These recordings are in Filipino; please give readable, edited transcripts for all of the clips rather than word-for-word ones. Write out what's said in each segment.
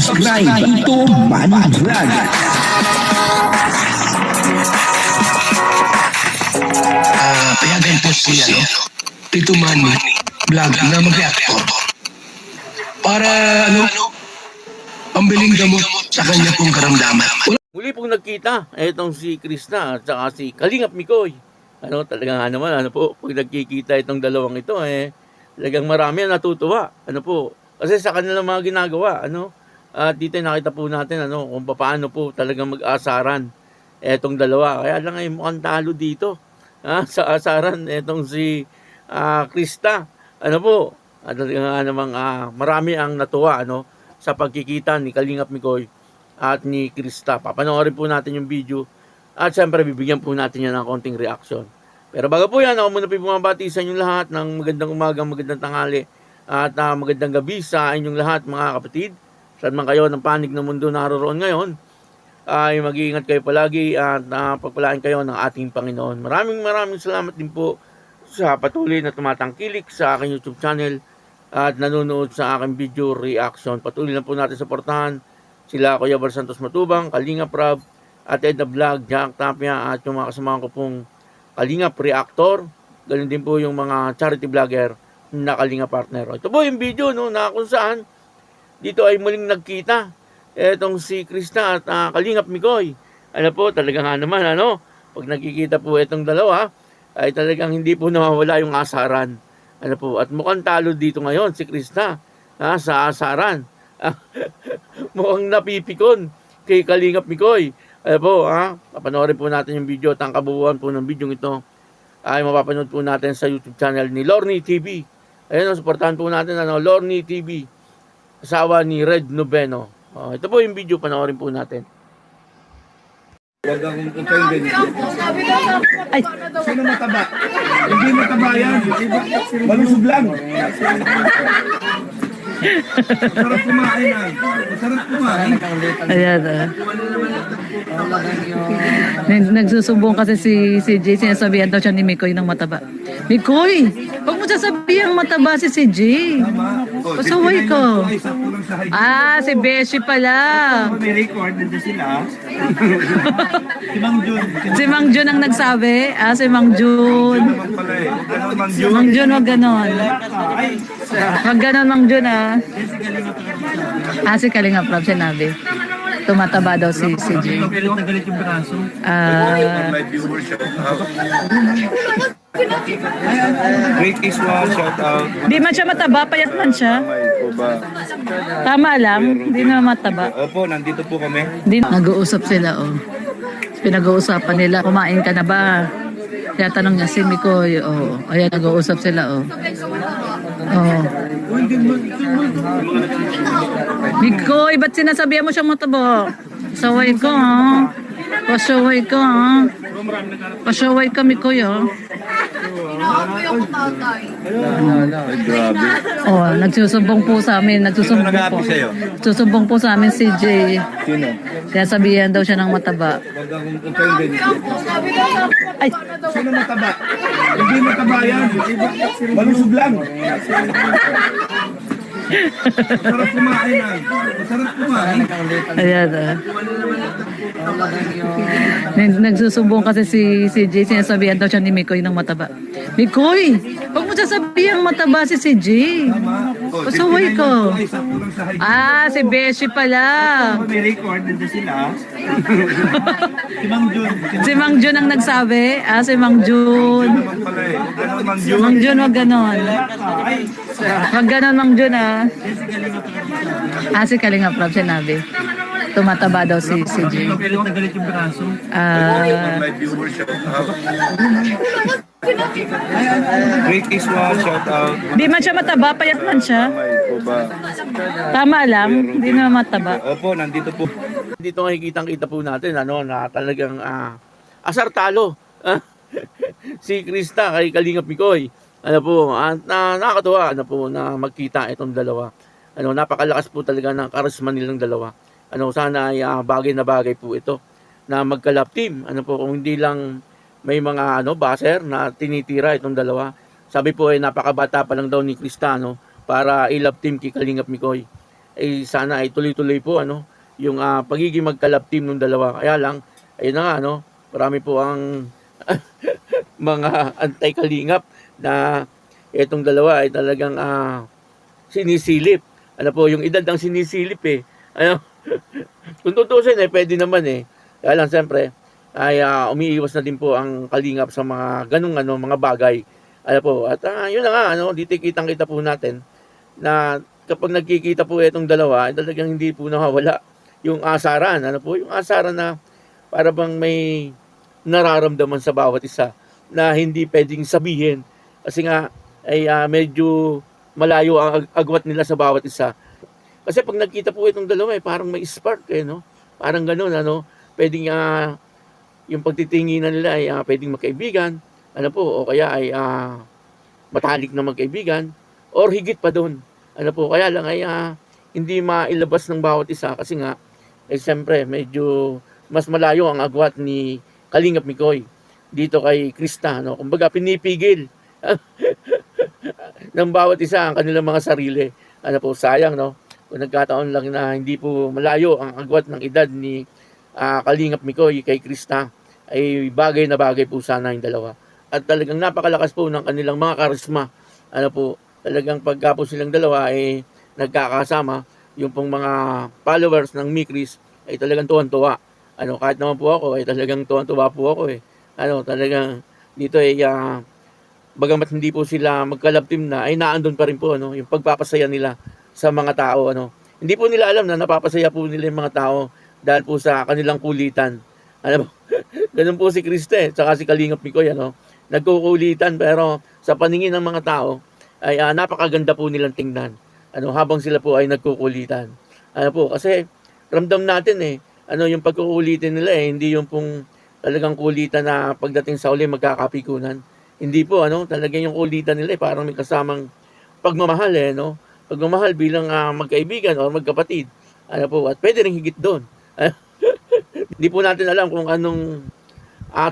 subscribe Tito Manny Vlog. Payagan po si Tito Manny Vlog na mag-reactor para pambiling gamot sa kanya pong karamdaman. Muli pong nagkita, itong si Krista at saka si Kalingap Mikoy. Talaga nga naman, pag nagkikita itong dalawang ito, talagang marami ang natutuwa. Kasi sa kanilang mga ginagawa, at dito nakita po natin, kung paano po talagang mag-asaran itong dalawa. Kaya lang mukhang talo dito, sa asaran, itong si Krista. Talaga nga namang marami ang natuwa, sa pagkikita ni Kalingap Mikoy at ni Krista. Papanoorin po natin yung video at syempre bibigyan po natin yan ng konting reaction. Pero bago po yan, ako muna po bumabati sa inyong lahat ng magandang umaga, magandang tanghali at magandang gabi sa inyong lahat mga kapatid. Saan man kayo ng panig ng mundo naroon ngayon, ay mag-iingat kayo palagi at pagpalain kayo ng ating Panginoon. Maraming salamat din po sa patuloy na tumatangkilik sa aking YouTube channel at nanonood sa aking video reaction. Patuloy lang po natin suportahan sila Kuya Bal Santos Matubang, Kalingap Rab, at Edna Vlog, Jack Tapia, at yung mga kasamahan ko pong Kalingap Reactor. Ganun din po yung mga charity vlogger na Kalingap Partner. Ito po yung video na kung saan dito ay muling nagkita etong si Krista at Kalingap Mikoy. Talaga nga naman, pag nakikita po itong dalawa, ay talagang hindi po nawawala yung asaran. At mukhang talo dito ngayon si Krista sa asaran. Mukhang napipikon kay Kalingap Mikoy. Papanoorin po natin yung video at ang kabuuan po ng video ito ay mapapanood po natin sa YouTube channel ni Lorny TV. Suportahan po natin Lorny TV, asawa ni Red Noveno. Ito po yung video, panoorin po natin. Huwag akong kumpain ganyan. Ay, sino mataba? Hindi mataba yan. Malusog lang. Masarap kumain ah. Masarap kumain. Ayan Nagsusumbong kasi si Jay, sinasabihan daw siya ni Mikoy ng mataba. Mikoy, huwag mo sasabihan mataba si Jay. Pasaway ko. Si Beshi pala. May record, nandun sila. Si Mang Jun. Si Mang Jun ang nagsabi. Si Mang Jun. Mang Jun, wag ganon. Wag ganon, Mang Jun si Kalingap Rab sinabi. Tumataba daw si Jay. Galit na galit yung braso. My viewers, shout out. Great Iswa, shout out. Di man siya mataba, payat man siya. Tama lang, di na mataba. Opo, nandito po kami. Nag-uusap sila, Pinag-uusapan nila, kumain ka na ba? Kaya tanong niya si Mikoy, Ayan, nag-uusap sila, Mikoy, ba't sinasabihan mo siyang mataba? Pasaway ko, Pasaway ko, Pasaway ka, Mikoy, Nagsusumbong po sa amin. Nagsusumbong po sa amin si Jay. Sino? Kaya sabihan daw siya ng mataba. Huwag akong kumpain ganyan. Ay, Sino mataba? Hindi mataba yan. Malusog lang. Masarap kumain ah. Masarap kumain. ayan Nagsusumbong kasi si Jay, sinasabihan daw siya ni Mikoy ng mataba. Mikoy, huwag mo sasabihan mataba si Jay. Pasaway ko. Si Beshi pala. May record, nandun sila. Si Mang Jun. Si Mang Jun ang nagsabi. Si Mang Jun. Mang Jun. Mang Jun, wag ganon. Wag ganon, Mang Jun si Kalingap Rab sinabi. Tumataba daw si Jay. Galit na galit yung braso. My viewers, shout out. Great Iswa, shout out. Di man siya mataba, payat man siya. Tama lang, di na mataba. Opo, nandito po. Dito kita po natin na talagang asar talo si Krista kay Kalingap Mikoy. Nakakatuwa na magkita itong dalawa. Napakalakas po talaga ng karisma nilang dalawa. Sana ay bagay na bagay po ito na magka-love team. Kung hindi lang may mga baser na tinitira itong dalawa. Sabi po napakabata pa lang daw ni Krista para i-love team kay Kalingap Mikoy. ay sana ay tuloy-tuloy po yung pagiging magkalab team ng dalawa. Kaya lang, ayun na nga marami po ang mga anti-kalingap na itong dalawa ay talagang sinisilip. Ano po, yung edad ang sinisilip kung tutusin pwede naman Kaya lang siyempre ay umiiwas na din po ang kalingap sa mga ganung mga bagay. Ano po, at yun na nga dito kitang-kita po natin na kapag nagkikita po itong dalawa, ay talagang hindi po nawawala yung asaran. Ano po, yung asaran na para bang may nararamdaman sa bawat isa na hindi pwedeng sabihin kasi nga ay medyo malayo ang agwat nila sa bawat isa. Kasi pag nagkita po itong dalawa parang may spark Parang ganoon pwedeng yung pagtitinginan nila ay pwedeng magkaibigan, o kaya ay matalik na magkaibigan or higit pa doon. Kaya lang ay hindi mailabas ng bawat isa kasi nga siyempre medyo mas malayo ang agwat ni Kalingap Mikoy dito kay Krista. Kumbaga pinipigil ng bawat isa ang kanilang mga sarili. Sayang kung nagkataon lang na hindi po malayo ang agwat ng edad ni Kalingap Mikoy kay Krista, ay bagay na bagay po sana yung dalawa. At talagang napakalakas po ng kanilang mga karisma. Talagang pagka po silang dalawa ay nagkakasama, yung pong mga followers ng Mikris ay talagang tuwan-tuwa. Kahit naman po ako ay talagang tuwan-tuwa po ako talagang dito ay bagamat hindi po sila magkalab team na, ay naandun pa rin po yung pagpapasaya nila sa mga tao. Hindi po nila alam na napapasaya po nila yung mga tao dahil po sa kanilang kulitan. Ganun po si Kriste, saka si Kalingap Mikoy, nagkukulitan pero sa paningin ng mga tao ay napakaganda po nilang tingnan. Habang sila po ay nagkukulitan. Kasi ramdam natin yung pagkukulitin nila hindi yung pong talagang kulitan na pagdating sa uli magkakapikunan. Hindi po talagang yung kulitan nila parang may kasamang pagmamahal pagmamahal bilang magkaibigan o magkapatid. At pwede rin higit doon. Hindi po natin alam kung anong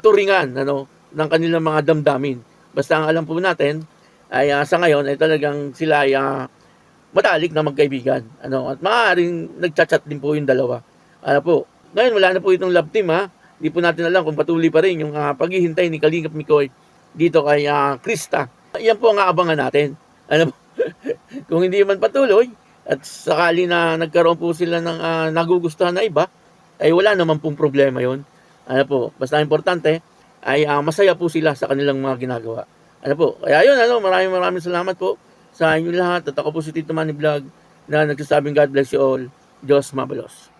turingan ng kanilang mga damdamin. Basta ang alam po natin ay sa ngayon ay talagang sila ay matalik na magkaibigan. At maaaring nagchat-chat din po yung dalawa. Ngayon wala na po itong love team Hindi po natin alam kung patuloy pa rin yung paghihintay ni Kalingap Mikoy dito kay Krista. Yan po ang aabangan natin. Kung hindi man patuloy at sakali na nagkaroon po sila ng nagugustuhan na iba, ay wala naman pong problema yon. Basta importante ay masaya po sila sa kanilang mga ginagawa. Kaya yun, maraming salamat po sa inyo lahat. At ako po si Tito Manny Vlog na nagsasabing God bless you all. Diyos mabalos.